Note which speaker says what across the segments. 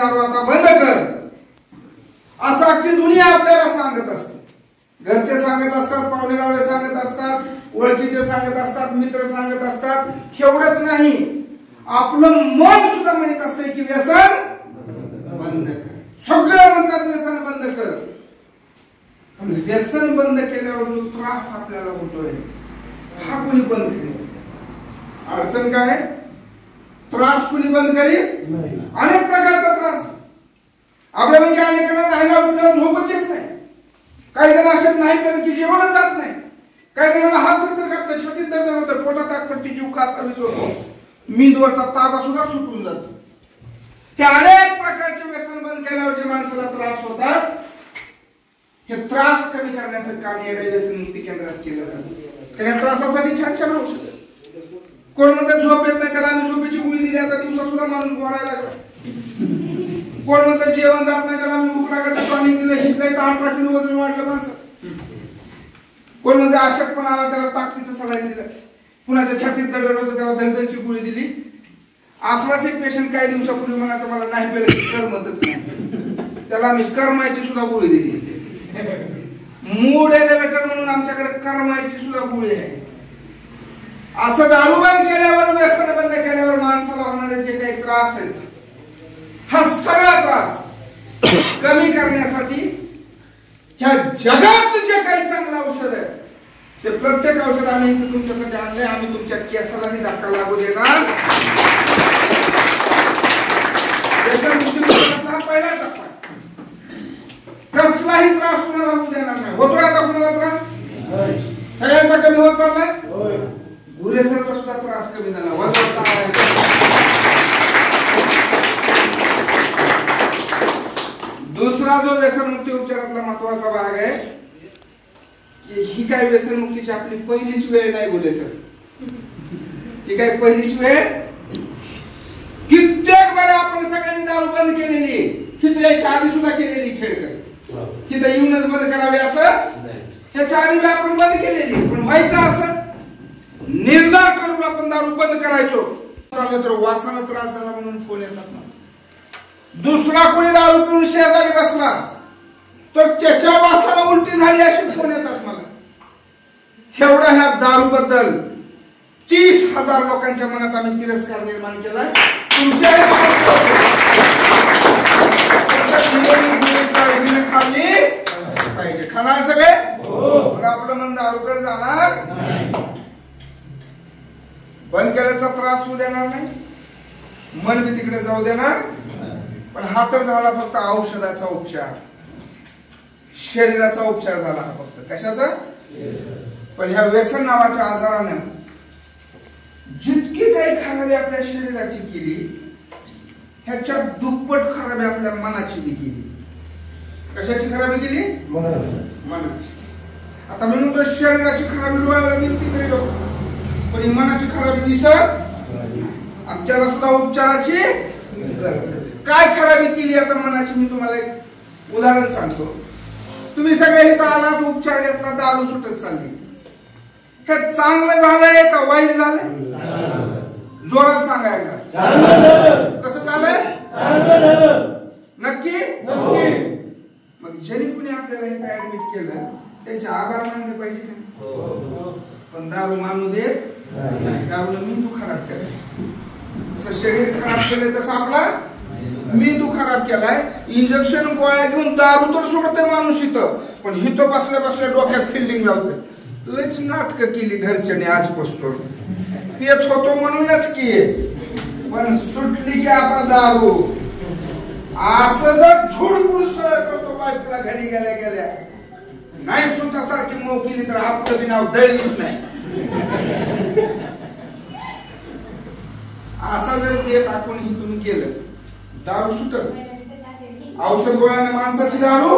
Speaker 1: दारू आता बंद कर, असं अख्खी दुनिया आपल्याला सांगत असते. घरचे सांगत असतात, पाहुणेरावळे सांगत असतात, ओळखीचे सांगत असतात, मित्र सांगत असतात. एवढंच नाही, आपलं मन सुद्धा म्हणत असते की व्यसन बंद कर. सगळे म्हणतात व्यसन बंद कर, पण व्यसन बंद केल्यावर जो त्रास आपल्याला होतोय हा कोणी बंद करेल? अडचण काय? त्रास कोणी बंद करेल? अनेक प्रकारचा त्रास आपल्यापैकी अनेकांना राहायला उठल्यावर झोपच येत नाही. काही जण असे नाही केलं की जेवणच जात नाही. काही जणांना हात उतर करतात, छातीत दर्द होतं, पोटात आगपट्टी, जीव कासावीस होतो, मेंदूवरचा ताबा सुद्धा सुटून जातो. ते अनेक प्रकारचे व्यसन बंद केल्यावर जे माणसाला त्रास होतात, हे त्रास कमी करण्याचं काम येड्या व्यसन मुक्ती केंद्रात केलं जातं. कारण त्रासासाठी छान छान औषध. कोण म्हणतात झोप येत नाही, त्याला आम्ही झोपेची गोळी दिली, आता दिवसा सुद्धा माणूस घोरायला लागला. कोण म्हणतात जेवण जात नाही, त्याला आम्ही भूक लागत टॉनिक दिलं, हिंदाय तर 18 किलो वजन वाढलं माणसाचं. कोण म्हणते अशक्तपणा आला, त्याला ताकदीचं सलाईन दिलं. कुणाच्या छातीत दडदड होतं, त्याला दडदडची गोळी दिली. असलाच एक पेशंट काही दिवसापूर्वी म्हणायचं मला नाही पेलं करमतच नाही, त्याला आम्ही करमायची सुद्धा गोळी दिली. मूड एलिव्हेटर म्हणून आमच्याकडे करमायची सुद्धा गोळी आहे. असं दारू बंद केल्यावर, व्यसन बंद केल्यावर माणसाला होणारे जे काही त्रास आहेत, हा सगळा त्रास कमी करण्यासाठी ह्या जगात जे काही चांगलं औषध आहे ते प्रत्येक औषध आम्ही इथे तुमच्यासाठी आणले. आम्ही तुमच्या केसालाही धक्का लागू देणार. हा पहिला टप्पा. कसलाही त्रास कुणाला होऊ देणार नाही. होतोय आता कुणाला त्रास? सगळ्यांचा कमी होत चाललाय. गुरेसरचा सुद्धा त्रास कमी झाला. दुसरा जो व्यसन मुक्ती उपचारातला महत्वाचा भाग आहे की ही काय व्यसन मुक्तीची आपली पहिलीच वेळ नाही गुरेसर. ही काय पहिलीच वेळ? कित्येक वेळा आपण सगळ्यांनी दारू बंद केलेली, हिथल्याच्या आधी सुद्धा केलेली. खेळकर हिथं येऊनच बंद करावी असं ह्याच्या आधी आपण बंद केलेली. पण व्हायचं असं निर्धार करून आपण दारू बंद करायचो. तर वासानं त्रास झाला म्हणून फोन येतात ना. दुसरा कोणी दारू पिऊन शेजारी बसला तर त्याच्या वासानं उलटी झाली अशी फोन येतात मला. एवढा ह्या दारू बद्दल 30,000 लोकांच्या मनात आम्ही तिरस्कार निर्माण केलाय. तुमच्या खाल्ली पाहिजे. खाणार सगळे, आपलं मन दारूकडे जाणार. बंद केल्याचा त्रास होऊ देणार नाही, मन मी तिकडे जाऊ देणार. पण हा तर झाला फक्त औषधाचा उपचार, शरीराचा उपचार झाला फक्त. कशाचा? पण ह्या व्यसन नावाच्या आजाराने जितकी काही खराबी आपल्या शरीराची केली, ह्याच्या दुप्पट खराबी आपल्या मनाची बी केली. कशाची खराबी केली? मनाची. आता मी म्हणतो शरीराची खराबी डोळ्याला दिसती तरी लोक, पण ही मनाची खराबी दिसत आणि त्याला सुद्धा उपचाराची गरज. काय खराबी केली आता मनाची? मी तुम्हाला एक उदाहरण सांगतो. तुम्ही सगळे इथं आलात, उपचार घेतला, दारू सुटत चालली. हे चांगलं झालंय का वाईट झालंय? जोरात सांगायचं. कसं झालंय? नक्की? मग ज्यांनी कुणी आपल्याला इथं ऍडमिट केलं त्यांचे आभार मानले पाहिजे का? पण दारू मानू देत नाही. दारूला मेंदू खराब केलाय. जसं शरीर खराब केलंय तसं आपला मेंदू खराब केलाय. इंजेक्शन गोळ्या घेऊन दारू तर सोडतोय माणूस इथं, पण हिथं बसल्या बसल्या डोक्यात फिल्डिंग लावतोय. लयच नाटकं केली घरच्याने आजपासून. पेत होतो म्हणूनच की, पण सुटली की आता दारू. असं जर झुडपुड सरळ करतो बायकोला घरी गेल्या गेल्या, नाही सुतासारखी मऊ केली तर आपलं बी नाव दळलीच नाही. असा जर पेत आपण हिथून केलं, दारू सुटल. औषध गोळ्याने माणसाची दारू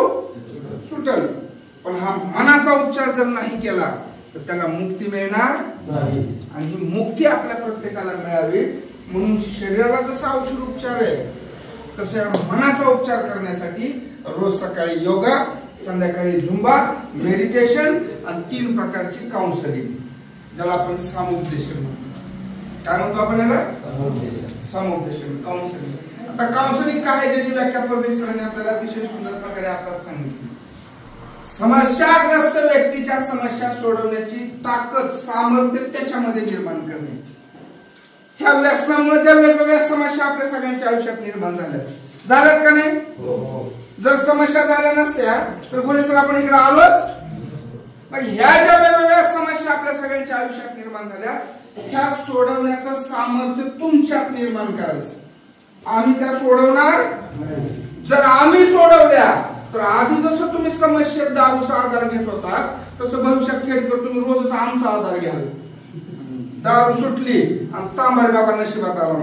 Speaker 1: सुटल. पण हा मनाचा उपचार जर नाही केला तर त्याला मुक्ती मिळणार नाही. आणि ही मुक्ती आपल्या प्रत्येकाला मिळावी म्हणून शरीराला जसा औषध उपचार आहे तसा मनाचा उपचार करण्यासाठी रोज सकाळी योगा, संध्याकाळी झुंबा, मेडिटेशन आणि 3 प्रकारची काउन्सिलिंग, ज्याला आपण सामुपदेशन म्हणतो. काय म्हणतो आपण याला? सामुपदेशन, काउन्सिलिंग. आता काउन्सिलिंग काय आहे ज्याची व्याख्या परदेश सरांनी आपल्याला अतिशय सुंदर प्रकारे आता सांगितली. समस्याग्रस्त व्यक्तीच्या समस्या सोडवण्याची ताकद सामर्थ्य त्याच्यामध्ये निर्माण करणे. ह्या व्यसनामुळे ज्या वेगवेगळ्या समस्या आपल्या सगळ्यांच्या आयुष्यात निर्माण झाल्यात का नाही? जर समस्या झाल्या नसत्या तर गोळे सर आपण इकडे आलोच. मग ह्या ज्या वेगवेगळ्या समस्या आपल्या सगळ्यांच्या आयुष्यात निर्माण झाल्या ह्या सोडवण्याचं सामर्थ्य तुमच्यात निर्माण करायचं. आम्ही त्या सोडवणार. जर आम्ही सोडवल्या तर आधी जसं तुम्ही समस्येत दारूचा आधार घेत होता तसं भविष्यात खेळकर तुम्ही रोजच आमचा आधार घ्याल. दारू सुटली आणि तांबारी बाबा नशिबात आला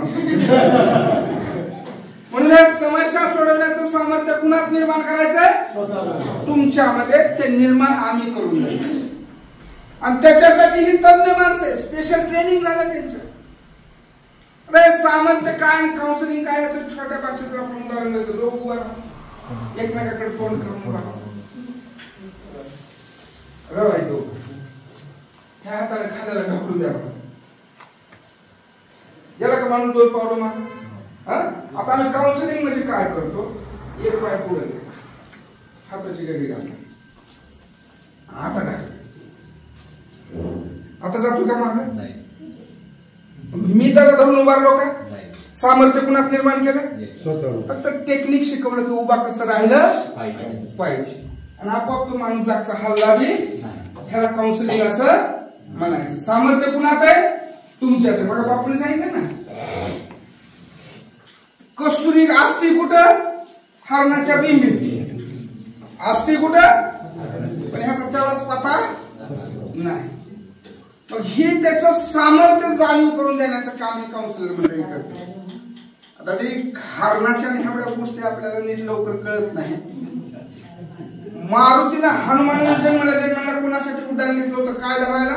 Speaker 1: म्हणून समस्या सोडवण्याचं सामर्थ्य कुणात निर्माण करायचंय? तुमच्यामध्ये. ते निर्माण आम्ही करून द्यायचं. आणि त्याच्यासाठी ही तज्ञ माणसं स्पेशल ट्रेनिंग झालं त्यांच्या. सामर्थ्य काय आणि काउन्सिलिंग काय याचं छोट्या भाषेत जर आपण उदाहरण देतो. लोक उभा राहा एकमेकाकडे फोन करून उभा रवायचो ह्या हाताला खाण्याला ढकलून द्या याला का माणूस दोन पावलं मार. आता आम्ही काउन्सिलिंग म्हणजे काय करतो? एक पाय पुढे हाताची गडी घाल आता टाक. आता जातो का माग? मी त्याला धरून उभारलो का? सामर्थ्य कुणात निर्माण केलं? फक्त टेक्निक शिकवलं की उभा कसं राहिलं पाहिजे. आणि आपोआप तो माणूस जागचा हल्ला बी. ह्याला काउन्सिलिंग असं म्हणायचं. सामर्थ्य कुणात आहे? तुमच्यात. बघा बापूने सांगितलं ना कस्तुरी असती कुठं? हरणाच्या बिंबीत. असती कुठं? पण ह्याचा त्यालाच पता नाही. मग हे त्याचं सामर्थ्य जाणीव करून देण्याचं काम हे काउन्सिलर मंडळी करते. आता ते हरणाच्या एवढ्या गोष्टी आपल्याला नीट लवकर कळत नाही. मारुतीला हनुमानाला जन्माला कोणासाठी उड्डाण घेतलं होतं? काय धरायला?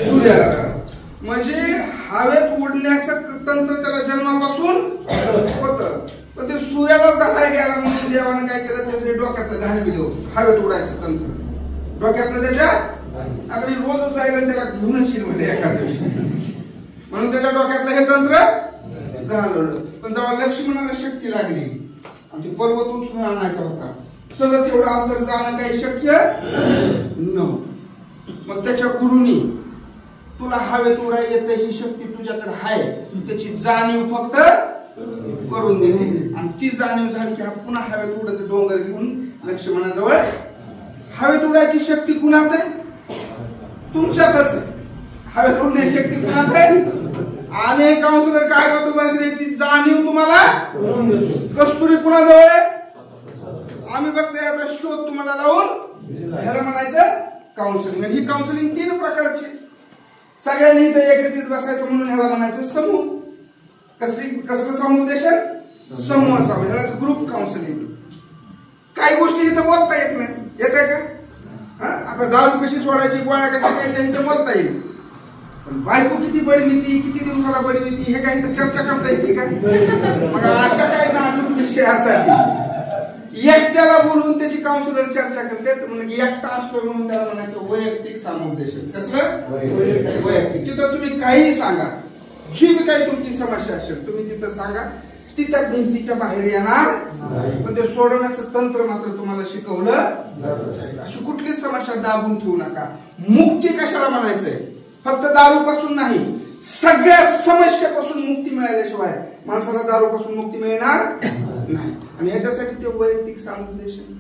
Speaker 1: सूर्याला. म्हणजे हवेत उडण्याचं तंत्र त्याला जन्मापासून होतं. पण ते सूर्यालाच धरायला गेला म्हणून देवानं काय केलं? त्याच्या डोक्यातलं घालविलं हवेत उडायचं तंत्र. डोक्यातलं त्याच्या आता रोजच जायला त्याला घेऊनच येईल म्हणजे एका दिवशी म्हणून त्याच्या डोक्यातलं हे तंत्र घालवलं. पण जेव्हा लक्ष्मणाला शक्ती लागली आणि ती पर्वत उचलून आणायचा होता चलत एवढं अंतर जाणं काही शक्य नव्हतं. मग त्याच्या गुरुनी तुला हवेत उडायला येतं ही शक्ती तुझ्याकडे आहे त्याची जाणीव फक्त करून दिली. आणि ती जाणीव झाली की हा पुन्हा हवेत उडत डोंगर घेऊन लक्ष्मणाजवळ. हवेत उडायची शक्ती कुणात आहे? तुमच्यातच. हवेत उडण्याची शक्ती कुणात आहे? अनेक काउन्सिलर काय करतो बघितले ती जाणीव तुम्हाला कस्तुरी कुणाजवळ आहे? आम्ही फक्त याचा शोध तुम्हाला लावून ह्याला म्हणायचं काउन्सिलिंग. आणि ही काउन्सिलिंग 3 प्रकारची. सगळ्यांनी इथं एकत्रित बसायचं म्हणून ह्याला म्हणायचं समूह. कसलं समुपदेशन? समूह समूह. ह्याला ग्रुप काउन्सिलिंग. काही गोष्टी इथं बोलता येत नाही. येत आहे का? आता दारू कशी सोडायची गोळ्या कशा प्यायच्या इथं बोलता येईल. पण बायको किती बडविती किती दिवसाला बडविती हे काही चर्चा करता येते का? मग अशा काही नाजूक विषयासाठी एकट्याला बोलून त्याची काउन्सिलर चर्चा करते. म्हणजे एकटा असतो म्हणून त्याला म्हणायचं वैयक्तिक समुपदेशन. कसलं? वैयक्तिक. तिथं तुम्ही काहीही सांगा. जी बी काही तुमची समस्या असेल तुम्ही तिथं सांगा. ती त्या भिंतीच्या बाहेर येणार पण ते सोडवण्याचं तंत्र मात्र तुम्हाला शिकवलं. अशी कुठलीच समस्या दाबून ठेवू नका. मुक्ती कशाला म्हणायचंय? फक्त दारूपासून नाही सगळ्या समस्यापासून मुक्ती मिळाल्याशिवाय माणसाला दारूपासून मुक्ती मिळणार नाही. आणि ह्याच्यासाठी ते वैयक्तिक समुपदेशन.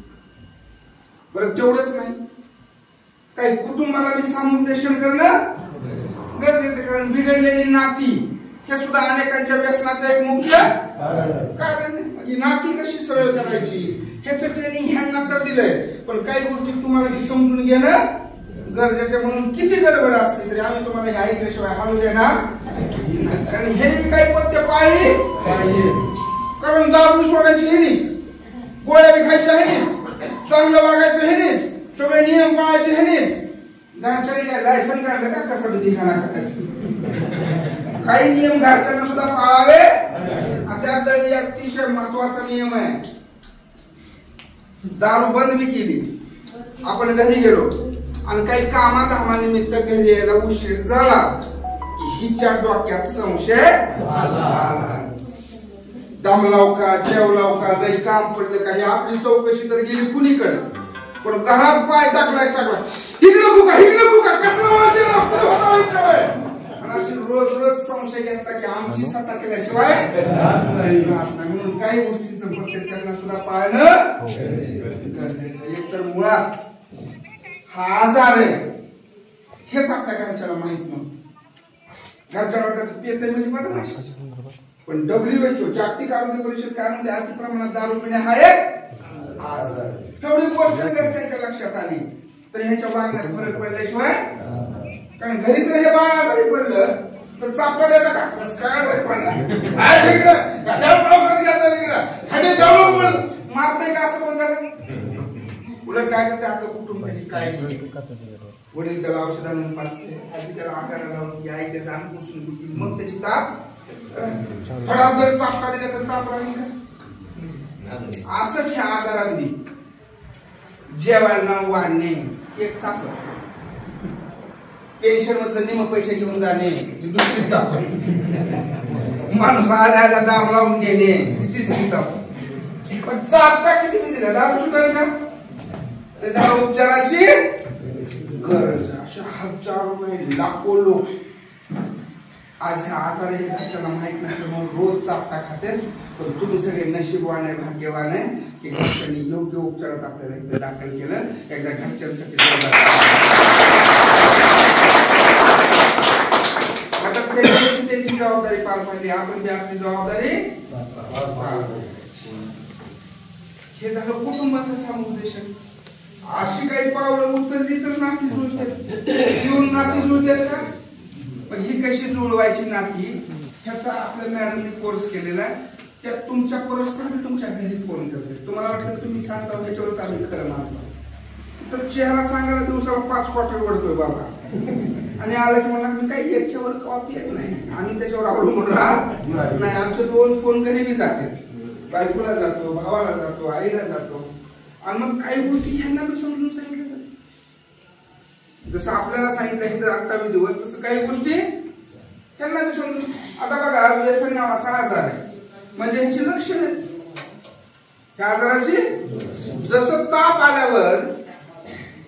Speaker 1: बरं तेवढंच नाही काही कुटुंबाला बी समुपदेशन करणं गरजेचं. कारण बिघडलेली नाती हे सुद्धा अनेकांच्या व्यसनाचं एक मुख्य कारण आहे. नाती कशी सरळ करायची ह्याचं ट्रेनिंग ह्यांना तर दिलंय. पण काही गोष्टी तुम्हाला समजून घेणं गरजेचं. म्हणून किती गडबड असली तरी आम्ही तुम्हाला हे ऐकल्याशिवाय हलू देणार. कारण ह्यांनी काही पथ्य पाळली कारण दारू सोडायची ह्यांनीच, गोळ्या खायच्या ह्यांनीच, चांगलं वागायचं ह्यांनीच, सगळे नियम पाळायचे ह्यांनीच. घरच्यांनी काय लायसन काढलं का कसं धिंगाणा करायचं? काही नियम घरच्यांना सुद्धा पाळावे. त्यात अतिशय महत्वाचा नियम आहे. दारू बंद बी केली आपण घरी गेलो आणि काही कामाधामानिमित्त घरी यायला उशीर झाला की हिच्या डोक्यात संशय आला. दमलाव का जेवलाव का लई काम पडलं का ही आपली चौकशी तर गेली कुणीकडे पण घरात पाय टाकलाय इकडे फुका कसला वास येणार कुठे होता इकडे आणि अशी रोज रोज संशय घेतला की आमची सत्ता केल्याशिवाय म्हणून काही गोष्टींचं प्रत्येकांना सुद्धा पाळणं गरजेचं. एक तर मुळात हा आजार आहे हेच आपल्या घरच्याला माहित नव्हतं. घरच्या लोकांचं पेते म्हणजे बदमाशी. पण WHO जागतिक आरोग्य परिषद काय म्हणते अति प्रमाणात दारू पिणे हा एक आजार. तेवढी गोष्ट घरच्यांच्या लक्षात आली तर ह्याच्या वागण्यात फरक पडल्याशिवाय कारण घरी जर हे बाळ आजारी पडलं तर चापा देता का काय पडला मारतय का असं कोण झालं. उलट काय करते आपलं कुटुंब त्याची काय वडील त्याला औषध आणून पाजते आजी त्याला आकाराला लावते आई त्याचा अंग पुसून देते मग त्याची ताप थोडा जर चापा दिला तर ताप राहील का. असंच ह्या आजारात बी जेवायला न वाढणे एक चाप पेन्शन मधलं निम पैसे घेऊन जाणे ही दुसरी चाप माणूस आल्याला दाब लावून घेणे ही तिसरी चाप. पण चापता किती मी दिला दारू सुधार का ते दारू उपचाराची गरज. अशा हजारो नाही लाखो लोक आज ह्या आजार हे घरच्यांना माहित नसल्यामुळे रोज चापटा खाते. पण तुम्ही सगळे नशीबवान आहे भाग्यवान आहे की घरच्यांनी योग्य उपचारात आपल्याला इथे दाखल केलं. एकदा घरच्यांसाठी आता त्यांची जबाबदारी पार पाडली आपण बी आपली जबाबदारी पार पाडायची. हे झालं कुटुंबाचं समुपदेशन. अशी काही पावलं उचलली तर नाती जुळतात येऊन नाती जुळतात का. पण ही कशी जुळवायची नाती ह्याचा आपल्या मॅडमने कोर्स केलेला आहे. त्यात तुमच्या परस्पर तुमच्या घरी फोन करते. तुम्हाला वाटतं तुम्ही सांगता ह्याच्यावरच आम्ही खरं मानतो तर चेहरा सांगायला दिवसाला 5 क्वार्टर वडतोय बाबा आणि आलं की म्हणा मी काही याच्यावर कॉपी येत नाही आम्ही त्याच्यावर अवलंबून राहत नाही. आमचे 2 फोन गरीबी जाते बायकोला जातो भावाला जातो आईला जातो आणि मग काही गोष्टी ह्यांना मी समजून सांगितलं जसं आपल्याला सांगितलं तर 28 दिवस तसं काही गोष्टी त्यांना मी समजून. आता बघा व्यसन नावाचा आजार आहे म्हणजे ह्याची लक्षण आहेत. त्या आजाराची जसं ताप आल्यावर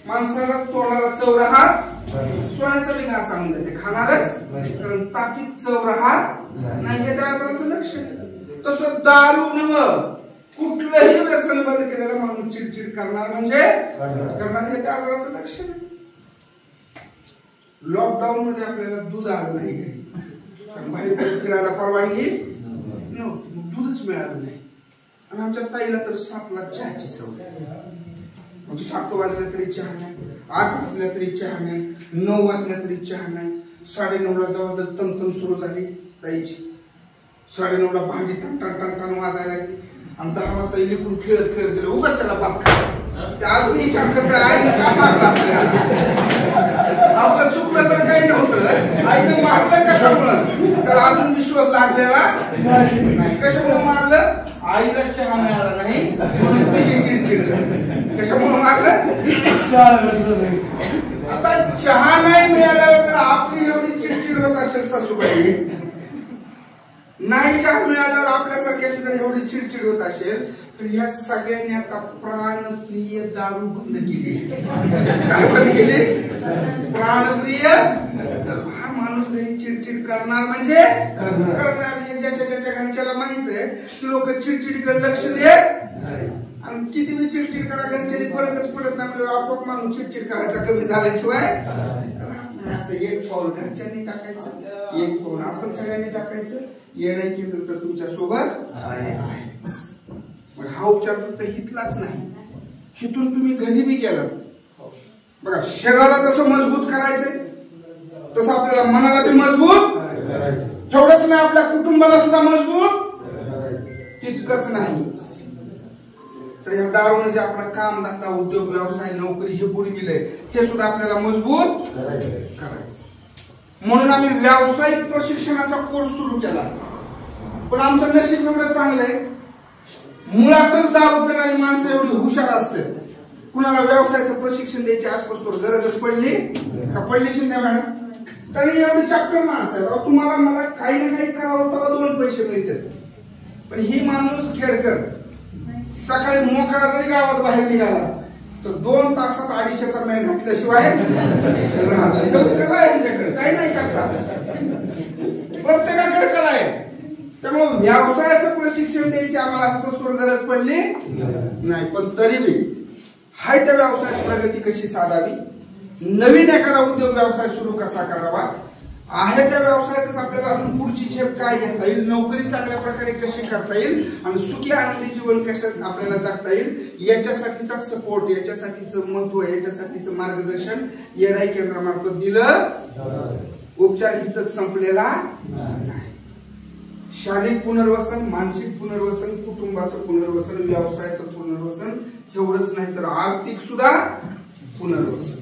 Speaker 1: माणसाला तोंडाला चव राहत सोन्याचा बी घास आणून देते खाणारच कारण ताकीत चव राहत नाही हे त्या आजाराचं लक्षण. तसं दारू नव्हतं कुठलंही व्यसन बंद केलेलं माणूस चिडचिड करणार म्हणजे करणार हे त्या आजाराचं लक्षण. लॉकडाऊन मध्ये आपल्याला दूध आलं नाही घरी कारण बाहेर फिरायला परवानगी नव्हती दूधच मिळालं नाही. आणि आमच्या ताईला तर 7ला चहाची सवय म्हणजे 7 वाजल्या तरी चहा नाही 8 वाजल्या तरी चहा नाही 9 वाजल्या तरी चहा नाही 9:30ला जवळ तमतम सुरू झाली ताईची 9:30ला भांडी टन वाजायला लागली आणि 10 वाजता इलेक्ट्रून खेळत खेळत गेलो उगाच त्याला बाप अजून विचार करता आईनं का मारला आपल्याला आपलं चुकलं तर काही नव्हतं आईनं मारलं कशामुळं त्याला अजून विश्वास लागलेला नाही. कशामुळे मारलं आईला चहा मिळाला नाही म्हणून तिची चिडचिड झाली. कशामुळे मारलं आता चहा नाही मिळाल्यावर जर आपली एवढी चिडचिड होत असेल सासूबाई नाही चहा मिळाल्यावर आपल्यासारख्याची जर एवढी चिडचिड होत असेल तर या सगळ्यांनी आता प्राणप्रिय दारू बंद केली. काय बंद केली प्राणप्रिय. हा माणूस घरी चिडचिड करणार म्हणजे करणार हे ज्याच्या घरच्याला माहित आहे की लोक चिडचिडीकडे लक्ष देत आणि किती बी चिडचिड करा घरच्यानी फरकच पडत नाही म्हणजे आपोआप माणूस चिडचिड करायचा कमी झाल्याशिवाय असं एक पाऊल घरच्यांनी टाकायचं एक पाऊल आपण सगळ्यांनी टाकायचं येणं केंद्र तर तुमच्या सोबत आहे. मग हा उपचार फक्त हितलाच नाही हिथून तुम्ही घरी बी गेलात बघा शरीराला जसं मजबूत करायचंय तसं आपल्याला मनाला बी मजबूत तेवढंच नाही आपल्या कुटुंबाला सुद्धा मजबूत तितकंच नाही तर या दारूने जे आपला काम धंदा उद्योग व्यवसाय नोकरी हे बुडविलंय हे सुद्धा आपल्याला मजबूत करायचं. म्हणून आम्ही व्यावसायिक प्रशिक्षणाचा कोर्स सुरू केला. पण आमचं नशीब एवढं चांगलं आहे मुळातच दारू पिणारी माणसं एवढी हुशार असते कुणाला व्यवसायाचं प्रशिक्षण द्यायची आजपासून गरजच पडली का पडली शिंदे मॅडम तरी एवढी चॅप्टर माणसं आहे तुम्हाला मला काही ना काही करावं तेव्हा 2 पैसे मिळतात पण ही माणूस खेडकर सकाळी मोकळा जरी गावात बाहेर निघाला तर 2 तासात 250चा मेळ घातल्याशिवाय राहत नाही. कला आहे यांच्याकडे, काही नाही करता, प्रत्येकाकडे कला आहे. त्यामुळे व्यवसायाचं प्रशिक्षण द्यायची आम्हाला आजपासून गरज पडली नाही. पण तरी बी हाय त्या व्यवसायात प्रगती कशी साधावी, नवीन एखादा उद्योग व्यवसाय सुरू कसा करावा, आहे त्या व्यवसायातच आपल्याला अजून पुढची झेप काय घेता येईल, नोकरी चांगल्या प्रकारे कशी करता येईल आणि सुखी आनंदी जीवन कसं आपल्याला जगता येईल, याच्यासाठीचा सपोर्ट, याच्यासाठीचं महत्व, याच्यासाठीचं मार्गदर्शन येडाई केंद्रामार्फत दिलं. उपचार इथंच संपलेला नाही. शारीरिक पुनर्वसन, मानसिक पुनर्वसन, कुटुंबाचं पुनर्वसन, व्यवसायाचं पुनर्वसन, एवढंच नाही तर आर्थिक सुद्धा पुनर्वसन.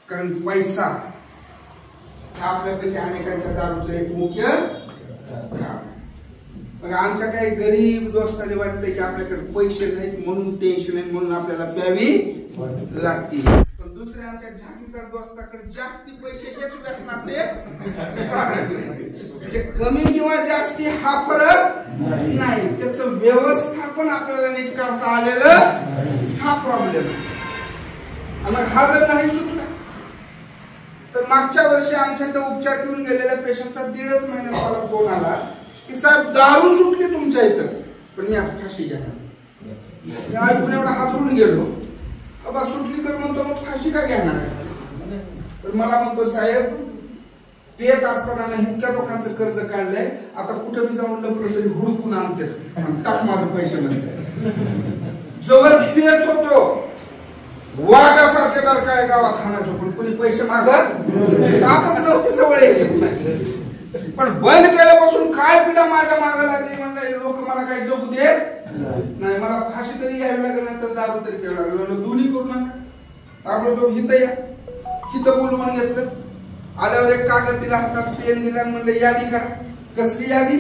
Speaker 1: कारण पैसा हा आपल्यापैकी अनेकांच्या दारूचं एक मुख्य काम. मग आमच्या काही गरीब दोस्तांनी वाटतंय की आपल्याकडे पैसे नाहीत म्हणून टेन्शन आहे, म्हणून आपल्याला प्यावी लागतील. पण दुसऱ्या आमच्या झाकीदार दोस्ताकडे जास्ती पैसे हेच व्यसनाचे म्हणजे कमी किंवा जास्ती हा फरक नाही, त्याचं व्यवस्थापन आपल्याला नीट करता आलेलं हा प्रॉब्लेम. आणि हा जर नाही सुटला तर मागच्या वर्षी आमच्या इथं उपचार घेऊन गेलेल्या पेशंटचा 1.5 महिन्यात मला फोन आला की साहेब दारू सुटली तुमच्या इथं पण मी आज फाशी घेणार. मी ऐकून एवढा हातरून गेलो, बाबा सुटली तर म्हणतो मग फाशी का घेणार. तर मला म्हणतो साहेब पेत असताना मी इतक्या लोकांचं कर्ज काढलंय, आता कुठं बी जाऊन लपलं तरी हुडकून आणते टाक माझं पैसे म्हणते. जवळ पेत होतो वाघासारखे डरकाळे गावात खाण्याचो पण कोणी पैसे मागत कापच नव्हते जवळ यायचे. पण बंद केल्यापासून काय पिढा माझ्या मागे लागली म्हणजे लोक मला काही जगू देत नाही. मला फाशी तरी घ्यावी लागेल नाही तर दारू तरी प्यावं लागेल. दोन्ही करू नका, आपण तो हित या हित बोलवून घेतलं. आल्यावर एक कागद दिला, हातात पेन दिला आणि म्हणलं यादी करा. कसली यादी,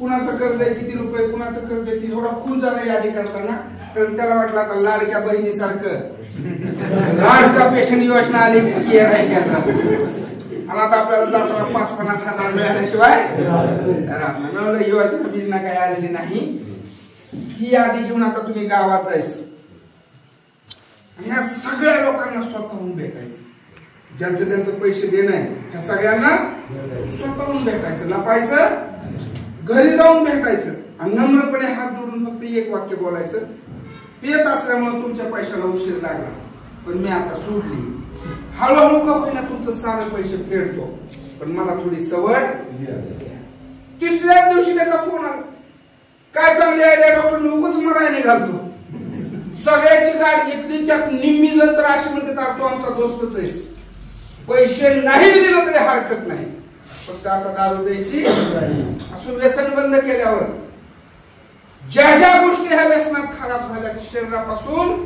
Speaker 1: कुणाचं कर्ज आहे किती रुपये, कुणाचं कर्ज आहे किती. थोडा खुश झाला यादी करताना, कारण त्याला वाटलं आता लाडक्या बहिणीसारखं लाडका पेशंट योजना आली की येडाई केंद्रात आणि आता आपल्याला जाताना 5-50 हजार मिळाल्याशिवाय राहत नाही. म्हणलं योजना बीजना काही आलेली नाही, ही यादी घेऊन आता तुम्ही गावात जायचं आणि ह्या सगळ्या लोकांना स्वतःहून भेटायचं. ज्यांचं ज्यांचं पैसे देणं आहे ह्या सगळ्यांना स्वतःहून भेटायचं, लपायचं, घरी जाऊन भेटायचं आणि नम्रपणे हात जोडून फक्त एक वाक्य बोलायचं, पेत असल्यामुळे तुमच्या पैशाला उशीर लागला पण मी आता सोडली, हळूहळू का होईना तुमचं सारे पैसे फेडतो पण मला थोडी सवड. तिसऱ्या दिवशी त्याचा फोन आला, काय चांगली आयडिया डॉक्टर, मी उगाच मराय निघालतो. सगळ्याची गाडी घेतली, त्यात निम्मी जण तर अशी म्हणते तो आमचा दोस्तच आहे, पैसे नाही दिलं तरी हरकत नाही, फक्त आता दारू द्यायची. असं व्यसन बंद केल्यावर ज्या ज्या गोष्टी ह्या व्यसनात खराब झाल्या, शरीरापासून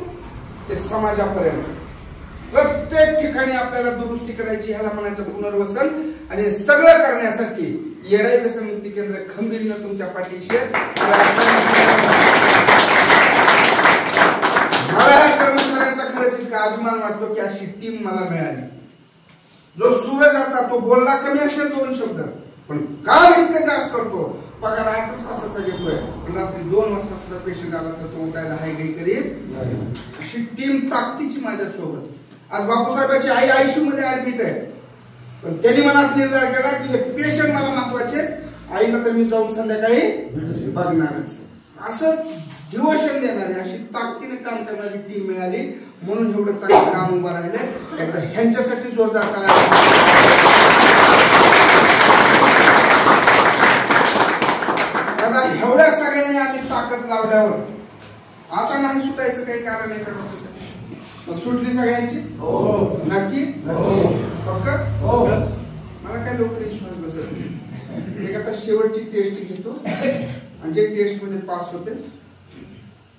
Speaker 1: ते समाजापर्यंत प्रत्येक ठिकाणी आपल्याला दुरुस्ती करायची, ह्याला म्हणायचं पुनर्वसन. आणि सगळं करण्यासाठी येडाई व्यसन मुक्ती केंद्र खंबीरनं तुमच्या पाठीशी. मला ह्या कर्मचाऱ्यांचा खरंच इतका अभिमान वाटतो की अशी टीम मला मिळाली. जो सूरज आता तो बोलला कमी असेल 2 शब्द पण काम इतकं जास्त करतो, पगार 8 तासाचा घेतोय पण रात्री 2 वाजता सुद्धा पेशंट आला तर तो उठायला हाय गाई करीत. अशी टीम ताकदीची माझ्या सोबत. आज बापूसाहेबांची आई आयसीयू मध्ये ऍडमिट आहे पण त्यांनी मनात निर्धार केला की हे पेशंट मला महत्वाचे, आईला तर मी जाऊन संध्याकाळी बघणारच. असं डिवोशन देणारी अशी ताकदीने काम करणारी टीम मिळाली म्हणून एवढं चांगलं काम उभं राहिले. एकदा ह्यांच्यासाठी जोरदार टाळ्या. दादा एवढ्या सगळ्यांनी आम्ही ताकद लावल्यावर आता नाही सुटायचं काही कारण आहे का? मग सुटली सगळ्यांची नक्की पक्क. मला काय लोक विश्वास बसत नाही. एक आता शेवटची टेस्ट घेतो आणि जे टेस्ट मध्ये पास होते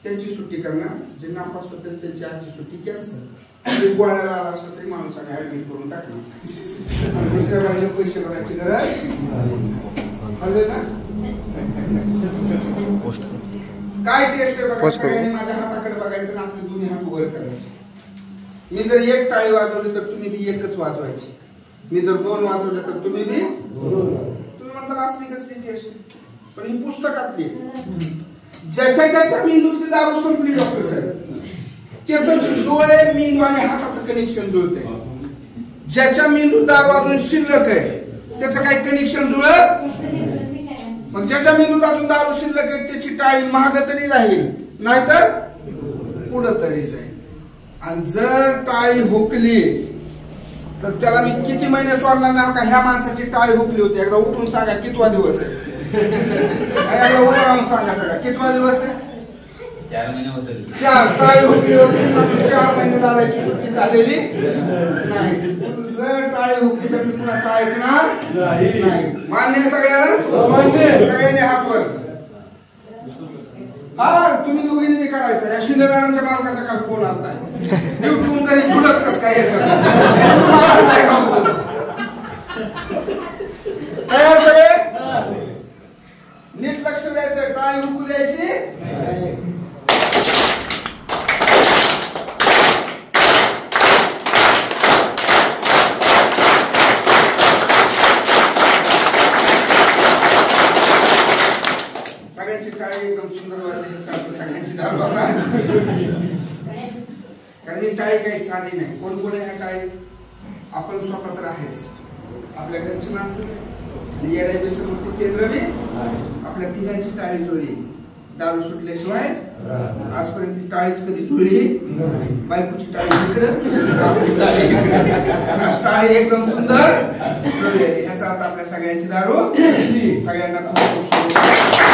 Speaker 1: त्यांची सुट्टी करणार, जे नापास होते त्यांची आजची सुट्टी कॅन्सल. गोळ्याला आला असं तरी माणूस आम्ही ऍडमिट करून टाकणार, दुसऱ्या बाजूला पैसे भरायची गरज ना. काय टेस्ट आहे बघा, सगळ्यांनी माझ्या हाताकडे बघायचं ना, आपले दोन्ही हात वर करायचे. मी जर 1 टाळी वाजवली तर तुम्ही बी 1च वाजवायची, मी जर 2 वाजवले तर तुम्ही बी. तुम्ही म्हणता असली कसली टेस्ट, पण ही पुस्तकातली. ज्याच्या ज्याच्या मेंदूतली दारू संपली डॉक्टर साहेब, त्याचं डोळे, मेंदू आणि हाताचं कनेक्शन जुळतंय. ज्याच्या मेंदूत दारू अजून शिल्लक आहे त्याचं काही कनेक्शन जुळत. मग ज्याच्या मेंदूत अजून दारू शिल्लक आहे त्याची टाळी माग तरी राहील, नाहीतर पुढं तरी जाईल. आणि जर टाळी हुकली तर त्याला मी किती महिने सोडणार नाही का. ह्या माणसाची टाळी हुकली होती, एकदा उठून सांगा कितवा दिवस आहे. एकदा उभं राहून सांगा सगळा कितवा दिवस आहे.
Speaker 2: 4 महिने होते.
Speaker 1: 4 टाळी हुकली होती, 4 महिने झाल्याची सुट्टी झालेली नाही. जर टाळी हुकली तर मी कुणाचं ऐकणार नाही. मान्य सगळ्याला, सगळ्यांनी हात वर. हा तुम्ही दोघींनी मी करायचं. या शिंदे मॅडमच्या मालकाचा काल फोन आलता, ड्युटीहून घरी झुलत कस काय येत. तयार सगळे, नीट लक्ष द्यायचं, टाळी हुकू द्यायची. सगळ्यांची टाळी एकदम सुंदर वाजली, चालतं सगळ्यांची दारू आता. कारण ही टाळी काही साधी नाही. कोण कोण ह्या टाळी आपण स्वतः तर आहेच, आपल्या घरची माणसं आणि येड्या बेसमुक्ती केंद्र बी आपल्या तिघांची टाळी जुळली. दारू सुटल्याशिवाय आजपर्यंत ती टाळीच कधी जुळली. बायकोची टाळी इकडं, आपली टाळी टाळी एकदम सुंदर जुळलेली. ह्याचा अर्थ आपल्या सगळ्यांची दारू. सगळ्यांना खूप खूप शुभेच्छा.